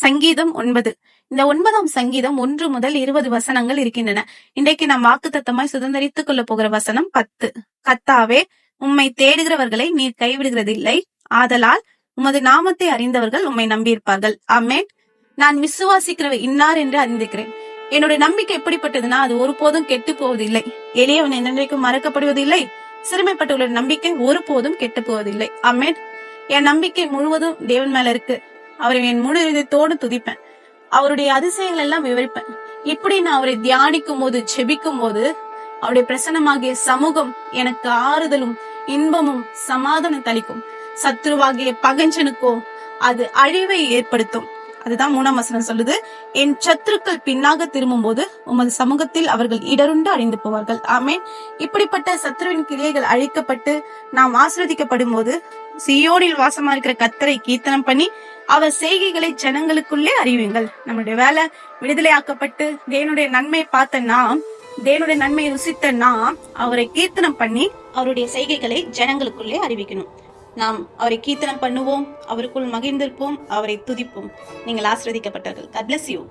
சங்கீதம் 9. இந்த 9ஆம் சங்கீதம் 1 முதல் 20 வசனங்கள் இருக்கின்றன. இன்றைக்கு நாம் வாக்குத்தத்தமாய் சுதந்தரித்துக் கொள்ள போகிற வசனம் 10. கர்த்தாவே, உம்மை தேடுகிறவர்களை நீர் கைவிடுகிறதில்லை. ஆதலால் உமது நாமத்தை அறிந்தவர்கள் உம்மை நம்பியிருப்பார்கள். ஆமென். நான் விசுவாசிக்கிறவர் இன்னார் என்று அறிந்திருக்கிறேன். என்னுடைய நம்பிக்கை எப்படிப்பட்டதுன்னா, அது ஒருபோதும் கெட்டு போவதில்லை. எளியவன் என்றைக்கும் மறக்கப்படுவதில்லை. சிறுமைப்பட்டவர்களுடைய நம்பிக்கை ஒருபோதும் கெட்டு போவதில்லை. ஆமென். என் நம்பிக்கை முழுவதும் தேவன் மேல இருக்கு. அவரை என் முழு இதயத்தோடு துதிப்பேன். அவருடைய அதிசயங்கள் எல்லாம் விவரிப்பேன். இப்படி நான் அவரை தியானிக்கும் போது, செபிக்கும் போது, அவருடைய பிரசன்னமாகிய சமூகம் எனக்கு ஆறுதலும் இன்பமும் சமாதானம் தளிக்கும். சத்ருவாகிய பகஞ்சனுக்கோ அது அழிவை ஏற்படுத்தும். அதுதான் 3ஆம் வசனம் சொல்லுது, என் சத்துருக்கள் பின்னாக திரும்பும் போது உமது சமூகத்தில் அவர்கள் இடருண்டு அழிந்து போவார்கள். ஆமேன். இப்படிப்பட்ட சத்ருவின் கிரியைகள் அழிக்கப்பட்டு நாம் ஆசீர்வதிக்கப்படும் போது சீயோனில் வாசமா இருக்கிற கர்த்தரை கீர்த்தனம் பண்ணி அவர் செய்கைகளை ஜனங்களுக்குள்ளே அறிவியுங்கள். நம்மளுடைய வேலை விடுதலையாக்கப்பட்டு தேவனுடைய நன்மையை பார்த்த நாம், தேவனுடைய நன்மையை ருசித்த நாம் அவரை கீர்த்தனம் பண்ணி அவருடைய செய்கைகளை ஜனங்களுக்குள்ளே அறிவிக்கணும். நாம் அவரை கீர்த்தனம் பண்ணுவோம், அவருக்குள் மகிழ்ந்திருப்போம், அவரை துதிப்போம். நீங்கள் ஆசீர்வதிக்கப்பட்டவர்கள். God bless you.